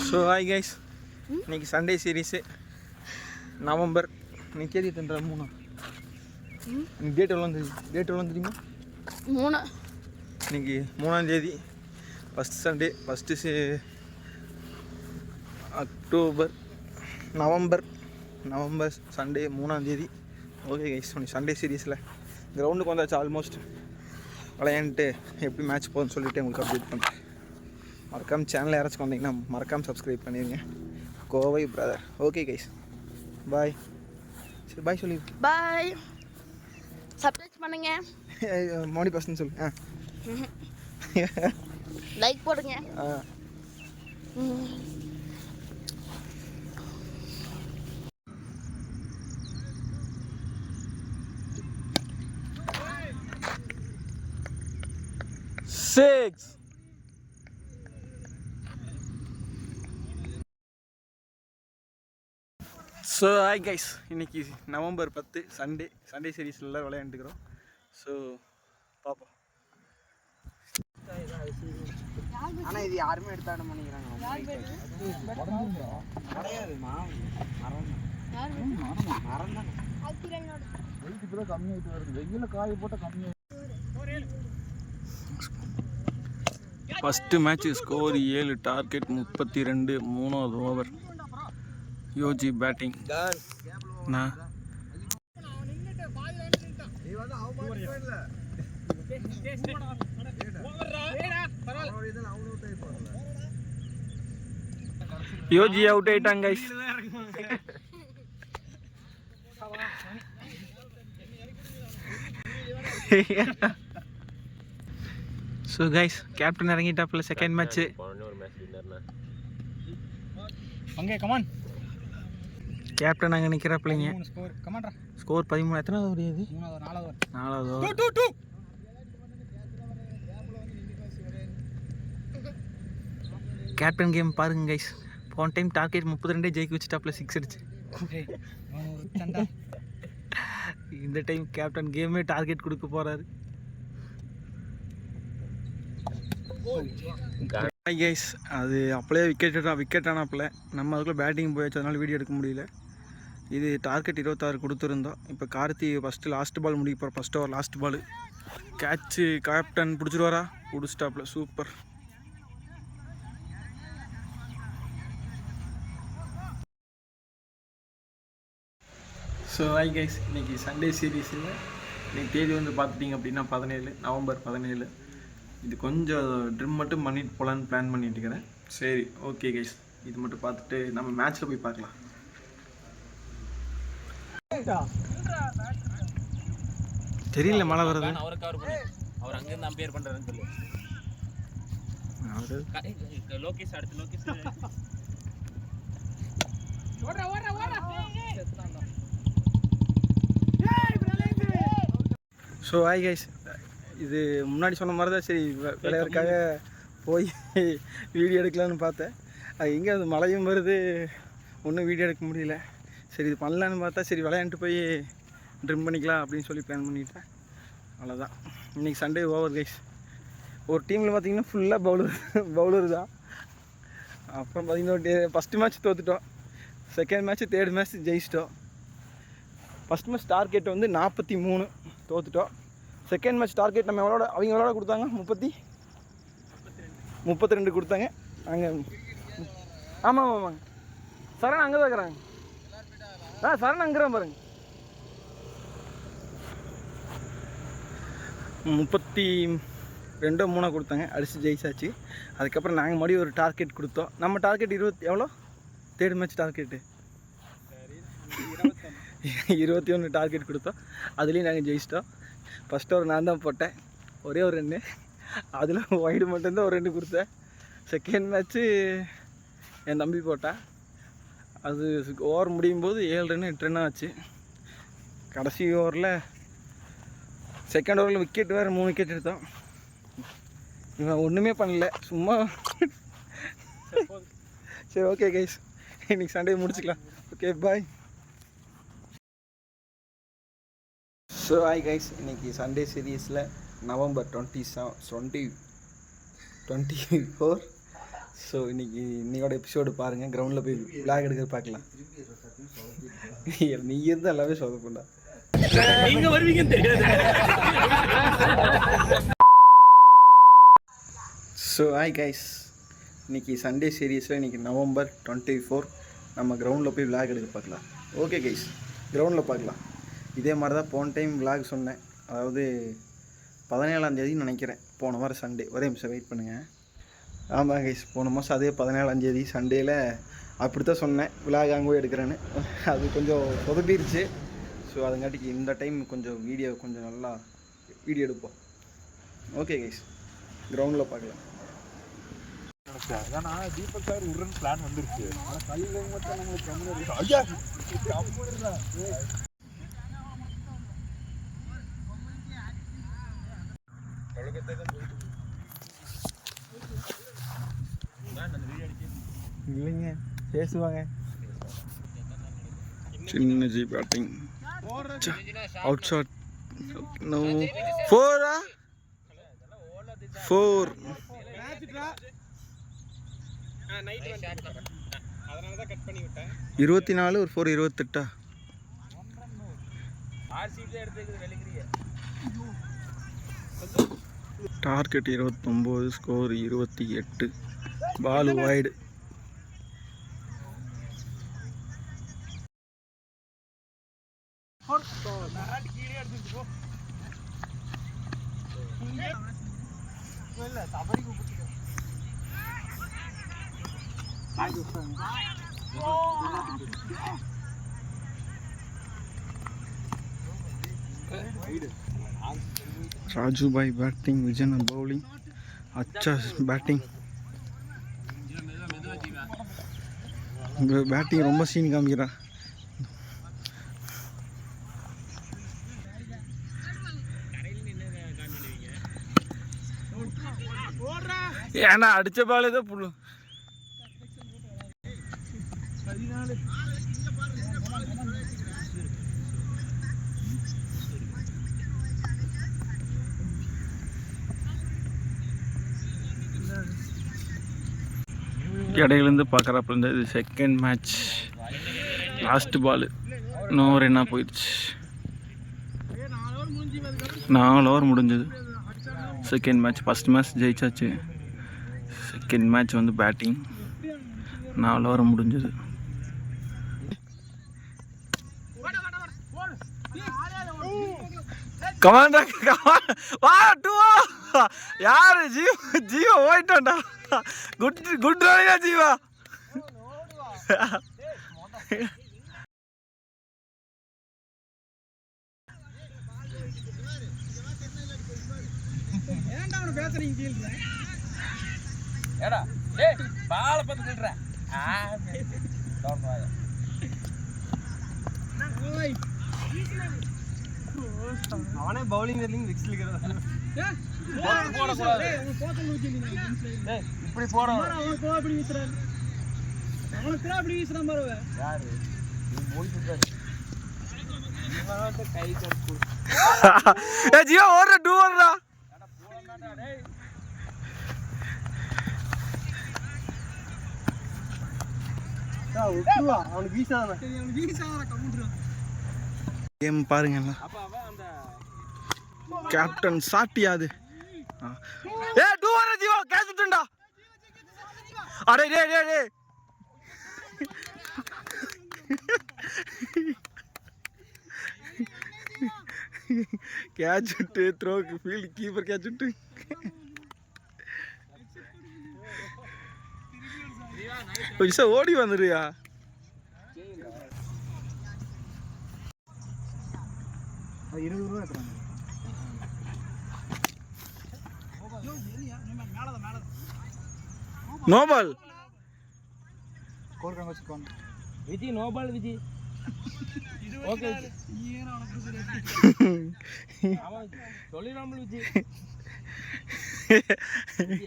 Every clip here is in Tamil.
ஸோ ஹாய் கைஸ், இன்னைக்கு சண்டே சீரீஸு நவம்பர். இன்னைக்கு தேதி எத்தனை? 3. இன்னைக்கு டேட் எவ்வளோ தெரியுமா? 3. இன்னைக்கு 3ஆம் தேதி, first Sunday, October, November Sunday 3ஆம் தேதி. ஓகே கைஸ், சண்டே சீரீஸில் கிரவுண்டுக்கு வந்தாச்சு. ஆல்மோஸ்ட் விளையாண்டுட்டு எப்படி மேட்ச் போகுதுன்னு சொல்லிட்டு உங்களுக்கு அப்டேட் பண்ணுறேன். மறக்காமல் சேனலில் யாராச்சும் வந்தீங்கன்னா மறக்காமல் சப்ஸ்கிரைப் பண்ணிடுங்க. கோவை பிரதர். ஓகே கைஸ், பாய். சரி பாய் சொல்லி. பாய். சப்ஸ்கிரைப் பண்ணுங்க. மோடி பர்சன் சொல்லு. லைக் போடுங்க. சிக்ஸ். ஸோ ஹாய் கைஸ், இன்னைக்கு நவம்பர் 10 சண்டே சீரீஸில் விளையாண்டுக்கிறோம். ஸோ பார்ப்போம். ஆனால் இது யாருமே எடுத்தாட பண்ணிக்கிறாங்க. ஃபஸ்ட்டு மேட்ச் ஸ்கோர் 7, டார்கெட் 32, 3வது ஓவர். யோஜி பேட்டிங். நான் யோஜி அவுட் ஆயிட்டாங்க கைஸ். ஸோ கைஸ், கேப்டன் இறங்கிட்டாப்ல. செகண்ட் மேட்ச் அங்கே கமான். கேப்டன் அங்கே நிற்கிறாப்பிள்ளைங்க. ஸ்கோர் 13. எத்தனாவது ஓவர் இது? 4வது ஓவர். கேப்டன் கேம் பாருங்க கைஸ். போன டைம் டார்கெட் 32 ஜெயிக்க வச்சுட்டாப்ல, 6 அடிச்சு. இந்த டைம் கேப்டன் கேமே டார்கெட் கொடுக்க போறாரு. கைஸ், அது அப்படியே விக்கெட் ஆனாப்பில். நம்ம அதுக்குள்ளே பேட்டிங் போயாச்சு, அதனால வீடியோ எடுக்க முடியல. இது டார்கெட் 26 கொடுத்துருந்தோம். இப்போ கார்த்தி லாஸ்ட் பால் முடிக்க போகிற. First over last ball catch. Captain பிடிச்சிருவாரா? பிடிச்சிட்டாப்ல. சூப்பர். ஸோ ஹாய் கைஸ், இன்றைக்கி சண்டே சீரீஸில் இன்றைக்கி தேதி பார்த்துட்டிங்க அப்படின்னா 17, நவம்பர் 17. இது கொஞ்சம் ட்ரிம் மட்டும் பண்ணிட்டு போகலான்னு பிளான் பண்ணிட்டு இருக்கிறேன். சரி ஓகே கைஸ், இது மட்டும் பார்த்துட்டு நம்ம மேட்ச்சில் போய் பார்க்கலாம். தெரியல மழை வருது. அவர் அங்கேருந்து அம்பையர் பண்ணுறாருன்னு சொல்லி லோகேஷ் அடுத்து லோகேஷ். ஸோ ஹாய் கைஸ், இது முன்னாடி சொன்ன மாதிரி தான். சரி விளையாடுறதுக்காக போய் வீடியோ எடுக்கலான்னு பார்த்தேன். அது எங்கே அது மழையும் வருது, ஒன்றும் வீடியோ எடுக்க முடியல. சரி இது பண்ணலான்னு பார்த்தா, சரி விளையாண்டுட்டு போய் ட்ரிம் பண்ணிக்கலாம் அப்படின்னு சொல்லி பிளான் பண்ணிட்டேன். அவ்வளோதான். இன்றைக்கி சண்டே ஓவர் கைஸ். ஒரு டீமில் பார்த்திங்கன்னா ஃபுல்லாக பவுலர் தான். அப்புறம் பார்த்திங்கன்னா ஃபஸ்ட்டு மேட்ச் தோற்றுட்டோம். செகண்ட் மேட்ச்சு, தேர்ட் மேட்ச் ஜெயிச்சிட்டோம். ஃபஸ்ட் மேட்ச் டார்கெட் 43 தோற்றுட்டோம். செகண்ட் மேட்ச் டார்கெட் நம்ம அவங்க கொடுத்தாங்க 32 கொடுத்தாங்க. அங்கே ஆமாம் சரண் அங்கே தான் இருக்கிறாங்க. சரண் அங்குறான் பாருங்க. 32 கொடுத்தாங்க, அடித்து ஜெயிச்சாச்சு. அதுக்கப்புறம் நாங்கள் மறுபடியும் ஒரு டார்கெட் கொடுத்தோம். நம்ம டார்கெட் 20 எவ்வளோ? தேர்ட் மேட்ச் டார்கெட்டு 21 டார்கெட் கொடுத்தோம். அதுலேயும் நாங்கள் ஜெயிச்சிட்டோம். ஃபஸ்ட் ஓவர் நான் தான் போட்டேன், ஒரே ஒரு ரன்னு. அதில் ஒய்டு மட்டும்தான் ஒரு 2 கொடுத்தேன். செகண்ட் மேட்ச்சு என் தம்பி போட்டேன். அது ஓவர் முடியும் போது 7 ரன்னு 8 ரன் ஆச்சு. கடைசி ஓவரில் செகண்ட் ஓவரில் விக்கெட் வேறு 3 விக்கெட் எடுத்தோம். இவன் ஒன்றுமே பண்ணல, சும்மா. சரி ஓகே கைஸ், இன்றைக்கி சண்டே முடிச்சுக்கலாம். Okay bye. So hi guys, இன்றைக்கி சண்டே சீரீஸில் நவம்பர் 24 ஸோ இன்னையோட எபிசோடு பாருங்கள், கிரவுண்டில் போய் விளாக் எடுக்கிற பார்க்கலாம். நீ இருந்தால் எல்லாமே சொதப்பண்டா, நீங்கள் வருவீங்கன்னு தெரியாது. ஸோ ஹாய் கைஸ், இன்றைக்கி சண்டே சீரீஸில் இன்றைக்கி November 24 நம்ம கிரவுண்டில் போய் விளாக் எடுக்க பார்க்கலாம். ஓகே கைஸ், கிரவுண்டில் பார்க்கலாம். இதே மாதிரி தான் போன டைம் விளாக் சொன்னேன், அதாவது 17ஆம் தேதி நினைக்கிறேன், போன வாரம் சண்டே. ஒரே நிமிஷம் வெயிட் பண்ணுங்கள். ஆமாம் கைஸ், போன மாதம் அதே 17ஆம் தேதி சண்டேயில் அப்படி தான் சொன்னேன் விளாக் அங்கே போய் எடுக்கிறேன்னு. அது கொஞ்சம் சொதப்பிடுச்சு. ஸோ அதுங்காட்டிக்கு இந்த டைம் கொஞ்சம் கொஞ்சம் நல்லா வீடியோ எடுப்போம். ஓகே கைஸ், கிரவுண்டில் பார்க்கலாம். ஏன்னா தீபக் சார் உருன்னு பிளான் வந்துருச்சு. இல்லைங்க, பேசுவாங்க. சின்ன ஜி பேட்டிங் அவுட் ஷாட். நோ 4 24 ஒரு 4 28. Target 29, score 28. Ball wide. Raju பாய் பேட்டிங், விஜயன் பவுலிங். அச்சா பேட்டிங் பேட்டிங் ரொம்ப சீன் காமிக்கிறான். ஏன்னா அடிச்ச பால் ஏதோ புல்லு. இடையிலேருந்து பார்க்குறப்ப இருந்த இது second match, last ball no ரன்னா போயிடுச்சு. 4 ஓவர் முடிஞ்சது. செகண்ட் மேட்ச், ஃபஸ்ட் மேட்ச் ஜெயிச்சாச்சு. செகண்ட் மேட்ச் வந்து பேட்டிங், 4 ஓவர் முடிஞ்சது. கமாண்டா கமான் வா 2 யாரு ஜீவா ஓயிட்டான்டா. குட் ரன்னிங்கா ஜீவா. ஏன்டா அவன பேசுறீங்க கீழ? ஏடா டேய் பால பத்து நில்றா. டவுன் வாயா. ஓய் அவனே பவுலிங் வரலிங் விக்ஸ் லிக்கறதா. போட கூடாது. போட்ட ஊத்தினீங்க. டேய் இப்படி போறோம். அவன் போ அப்படி வீசுறான். அவன் கிரா அப்படி வீசுறான் பாருங்க. யாரு? நீ போய் சுத்துற. இவனோட கை கட்டு. ஏ ஜியோ ஓடுற 2 ஓடுறா. அட போடா டேய். டா விட்டுவா. அவனுக்கு வீசாதடா. சரி அவனுக்கு வீசாதடா கம்முடுறா. கேம் பாருங்க. கேப்டன் சாட்டியாது. ஏ 2 ஓவர் ஜீவா கேட்ச் விட்டுடா. அடே டேய் டேய் டேய் கேட்ச் விட்டு த்ரோக்கு ஃபீல்ட் கீப்பர் கேட்ச் விட்டு. கொஞ்சம் ஓடி வந்துடுயா. No ball Viji, no ball Viji. Okay சொல்லிராமல் விஜி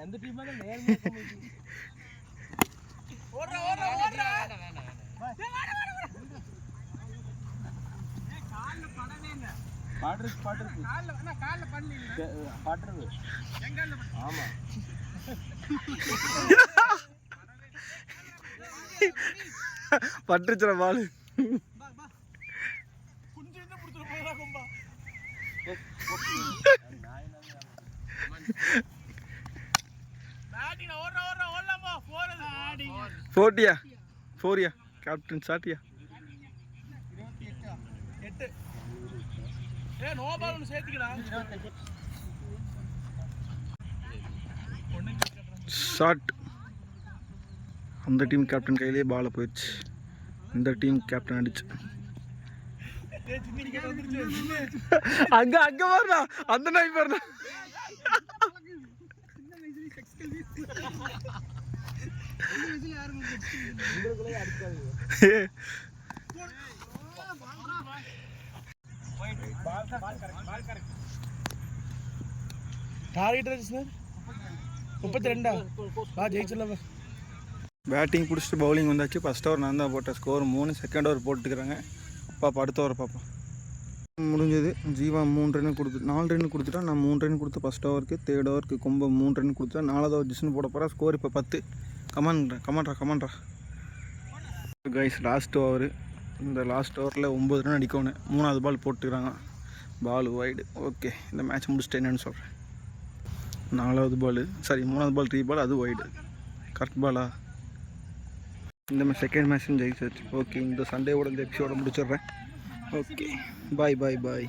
எந்த டீம் நேர்மையா ஓடுறா ஓடுறா ஓடுறா. பாட்ருக்கு கால்ல அண்ணா கால்ல பண்ணல பாட்ருக்கு எங்கல்ல ஆமா பட்டுச்சுற பால். ஃபோரியா கேப்டன் சாட்டியா? ஷாட். அந்த டீம் கேப்டன் கையிலேயே பாலை போயிடுச்சு. இந்த டீம் கேப்டன் அடிச்சு. அங்க அங்க பாருடா, அந்த நாய் பாருடா. பேட்டிங் பிடிச்சிட்டு பவுலிங் வந்தாச்சு. ஃபஸ்ட் ஓவர் நான் தான் போட்டேன். ஸ்கோர் 3. செகண்ட் ஓவர் போட்டுக்கிறாங்க. பாப்பா அடுத்த ஓவர் பாப்பா. முடிஞ்சது. ஜீவா 3 ரன் கொடுத்து 4 ரன் கொடுத்துட்டா. நான் 3 ரன் கொடுத்து ஃபஸ்ட் ஓவருக்கு. தேர்ட் ஓவருக்கு கொம்ப 3 ரன் கொடுத்தா. 4வது ஓவர் ஜிஸ்னு போட போகிறா. ஸ்கோர் இப்போ 10. கமான்ட்ரா கைஸ். Last over. இந்த லாஸ்ட் ஓவரில் 9 ரன் அடிக்கணும். 3வது பால் போட்டுக்கிறாங்க. Ball wide. ஓகே, இந்த மேட்ச் முடிச்சுட்டு என்னன்னு சொல்கிறேன். 4வது பால் 3வது பால் 3 பால், அது வைடு. கரெக்ட் பாலா? இந்த மாதிரி செகண்ட் மேட்ச்சும் ஜெயிச்சாச்சு. ஓகே, இந்த சண்டேவோட இந்த எபிசோட முடிச்சிடுறேன். ஓகே, பாய்.